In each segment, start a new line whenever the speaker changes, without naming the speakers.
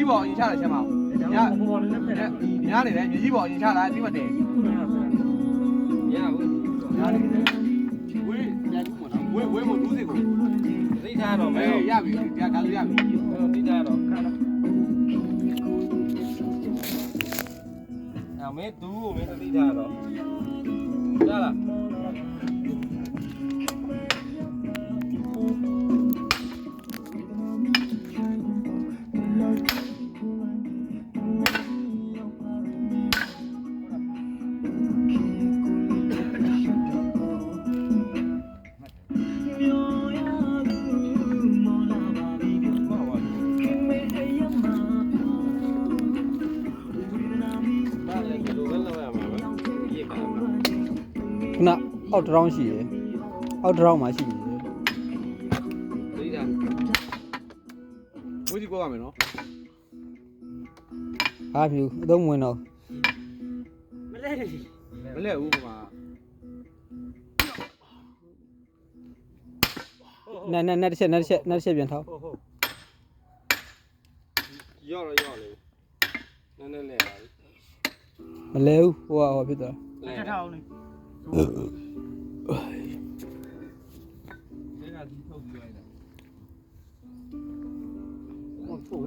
ပေါ်အရင်ချတယ်ချက်မအောင်ညနေတယ်မြေကြီးပေါ်အရင်ချတာဒီမှာတယ်ရဘူးညာနေတယ်ဝေးပြန်ကူမနော်ဝေးမတူးစီကိုသိထားတော့မဲရပြီတရားကားလို့ရပြီသိထားတော့ခါတော့အမေတူးကိုမင်းသိထားတော့ရလား
ခုနအောက်တရောင်းရှိတယ်အောက်တရောင်းမှာရှိတယ်
သိတာဝေးစီပေါ်ရမယ်နော်
ဟာဖြူအသုံးဝင်တော့
မလဲဘူးကွာ
နဲ့တစ်ချက်ပြန်ထောက်
ရော့လေနည်းလဲပါ
မလဲဘူးဟိုဖြစ်သွား
လဲထားအောင်လေဒီကဒီထုတ်ပြီးလိုက်တာဟုတ်ဟုတ်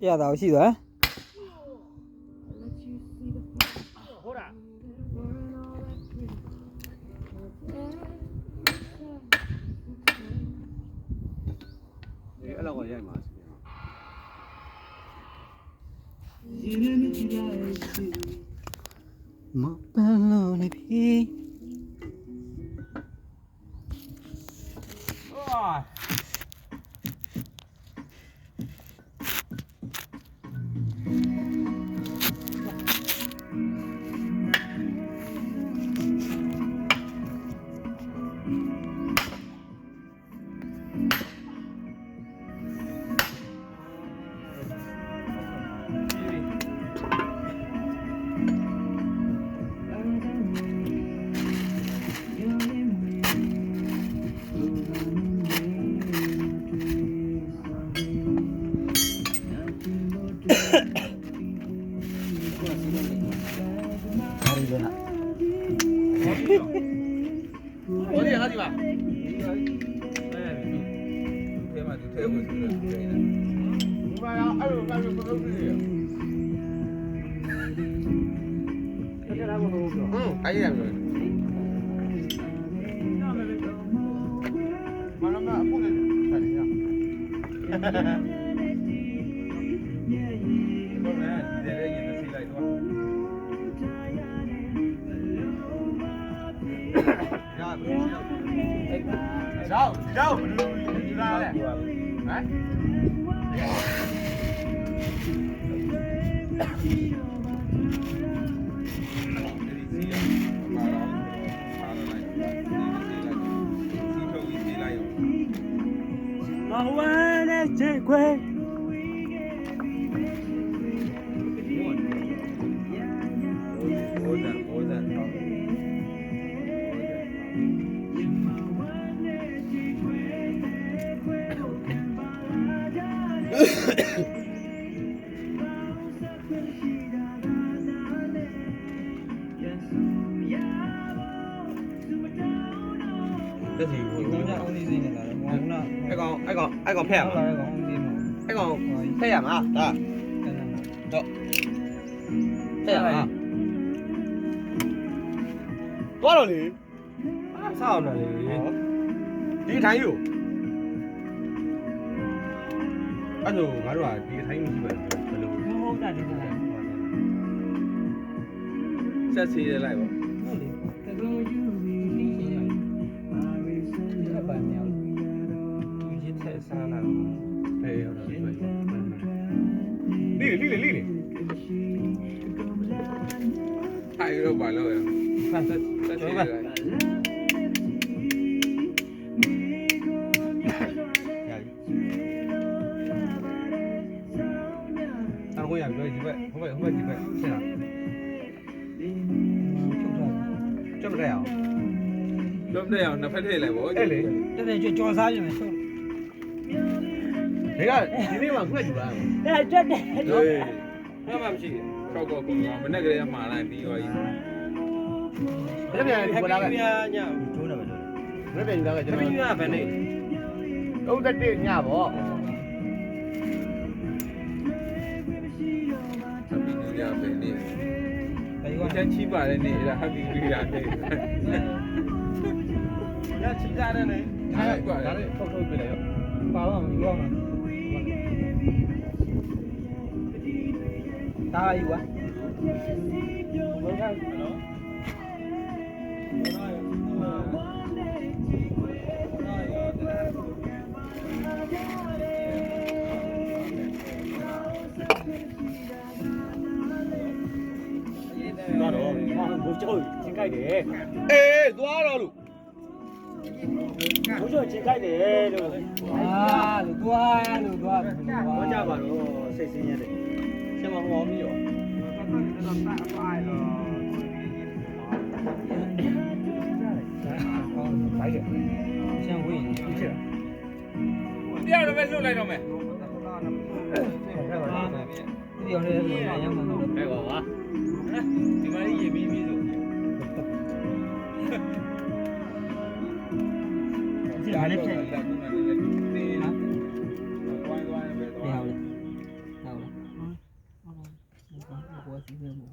ရတာရှိသွား
ဟုတ်လားအဲ့လောက်ကိုရိုက်မှာ
မပန်းလို့နေပြီ
어디 하지 마. 대만 대고 있어. 뭐야? 아유, 빨리 그러세요. 해결하고 놓으죠. 응, 아니야 그래. 말하면 안 보내. 아니야. 이거는 이대로 얘기는 실라이도. Sao? Đâu? Đi ra đây. Hả? Mà quên để chơi quên. Cái gì ai còn phèn ai còn phèn à đó đó phèn à có rồi đi sao này đi thấyอยู่အဲ့လိုငါတို့ကဒီထိုင်းမရှိပဲဘယ်လိုဟုတ်တာဒီကဆက်စီရလိုက်ပါဟုတ်လေတကယ်ယူပြီးဘာမြောက်သူရစ်တဲ့ဆာလာဖေးဟုတ်တယ်လိအဲ့ရောဘာလို့လဲဆက်စီရလိုက်ဟိုရပြီဒီဘက်ဟိုဘက်ဒီဘက်ဆင်လာကျုပ်မတက်အောင်
လုံးတဲ့အောင်နှစ်ဖက်ထည့်လိုက်ပေါ့
အဲ့လေ
တက်တယ်ကြော်စားပြင်မယ်ဆုံး
ဒီကဒီနေ့မှခုနကယူလာ
အဲ့တက်တယ်
ဟေးဘာမှမရှိဘူးကောက်ကောက်ကောမနေ့ကလေးမှာလိုက်ပြီးရောကြီး
ဘယ်ပြန်လဲဒီလာပဲ
ညညကျိုးနေပါလို့
ဘယ်ပြန်ယူလာကကျွန်
တ
တော်
မီးကဘယ်နေ
31ညပေါ့
Happy New Year ပဲနေ
ဘယ်
ကို
က
ချမ်းချီးပါတယ်နေအဲ့ဒါ Happy New Year နေ
ညချီကြတယ်နေ
အဲ့ဒါလည်းထုတ်ပြလိုက်ရော
ပါတော့မပြောမှာတာယူပါ
ဘယ်က
သွားတော့
ဘိုးကျော်ချင်းကြိုက်တယ်
အေးသွားတော့လို့
ဘိုးကျော်ချင်းကြိုက်တယ်လို့
အာလူသွားလူသွား
ဘောကြပါတော့စိတ်ဆင်းရဲတယ်ဆင်မဟောမီးရော
ဘိုက်ရရှင်းဝေးဖြစ်ချင်
တရားတော့ပဲလွတ်လိုက်တော့မယ်
ဒီအောင်လေးရမ်းမှာလို့
ဟဲ့ကွာ
ဒီမှာရေးပြီးပြီဆို
ဒီဟာလေးဖြစ်
လက်ကူနဲ့လည်းတင်းနော်ဝိုင်းဝိုင်းပဲ
ဒီ
တော့
အောင်လေးဟုတ်ဘောစီနေမှာ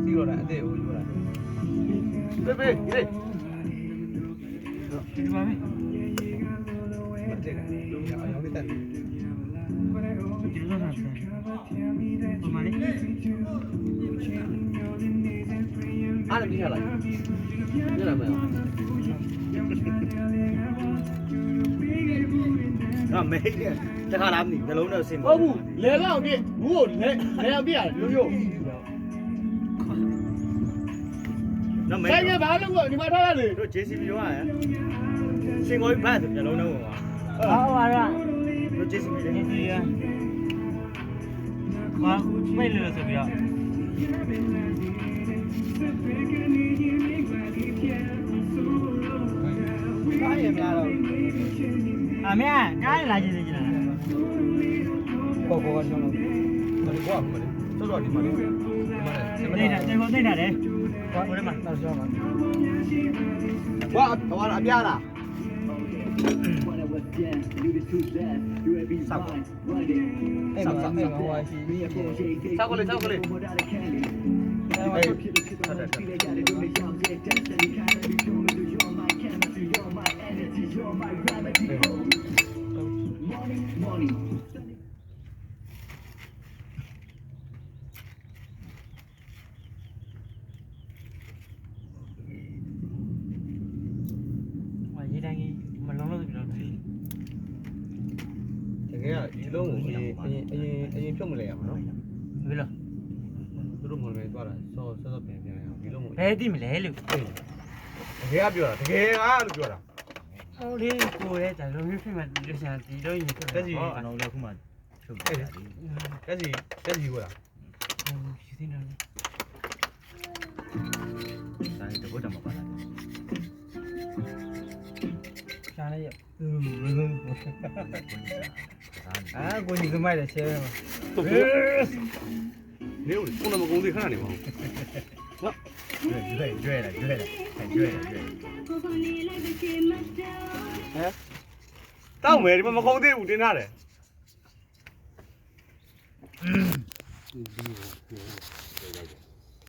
စီတော့လည်းအတဲ့ကိုယူလာပေးပေးဒီ
ဒီမှာပဲ
မတဲ့ကအယောင်လေးတက်
ဒီလိုသာပြန်ဒီမှာလေ
အားလည်းပြရလိုက်ညလာမယ်
ငါမဲတဲ့တခါလားမသိနှလုံးနဲ့ဆင်
ဟုတ်ဘူးလေလောက်ပြဘူးကိုလေအောင်ပြရတယ်မျိုးမျိုး
နော်မဲ
ဆိုင်ကဘာလို့ဒီမှာထားရလေ
တို့ JCB ရောရဆင်ကိုဘတ်နှလုံးနဲ့ဝင်ပါ
ဟာဟာရ
တို့ JCB လေ
ဒီရမမိတ်လို့ဆိုပြီးတော့ကားရမလားတော့အမေကားရလာကြည့်နေကြလားဘောဘောဆုံးလို့
မလေးကွာမလေးစောစောဒီမှာလေးဒီမှာလေး
နေတာတေကိုနေတာတယ်ဟိုထဲမှာတော့ကြောမှာ
ကွာဟောအပြားလား
ဆောက်
အဲ့မှာအဲ့မှာဟိုရှိ
ဆောက်ကလေးဆောက်ကလေး
အဲ့မှာ ရေးတိုင်းမလုံးလို့ဆိုပြီးတော့
တကယ်ကဒီလုံးကိုအရင်ဖြုတ်မလဲရမှာနော်
ဘယ်လို
သူတို့မလွယ်သွားတာစောစောပြန်ပြန်အောင်ဒီလုံးကို
ဘယ်သိမလဲလို့
တကယ်ကပြောတာတကယ်ကလို့ပြောတာ
ဟိုလေးကိုရဲဒါလိုမျိုးဖြစ်မှဒီလိုရှာဒီလိုရင်ဖြစ်
တက်စီကျွန်တော်လည်းခုမှချုပ်ပြရတယ်
တက်စီကိုလား
ရှိသေးတယ်
ဒါတဘောတမပါလား
ရှာလိုက်ရအာကိုကြီးကမိုက်တယ်ဆဲပဲ
နေဦးခုနမကုန်းသေးခဏနေပါဦး
ရွဲ့လိုက်ဟဲ့
တောက်မယ်ဒီမှာမကုန်းသေးဘူးတင်ထားတယ်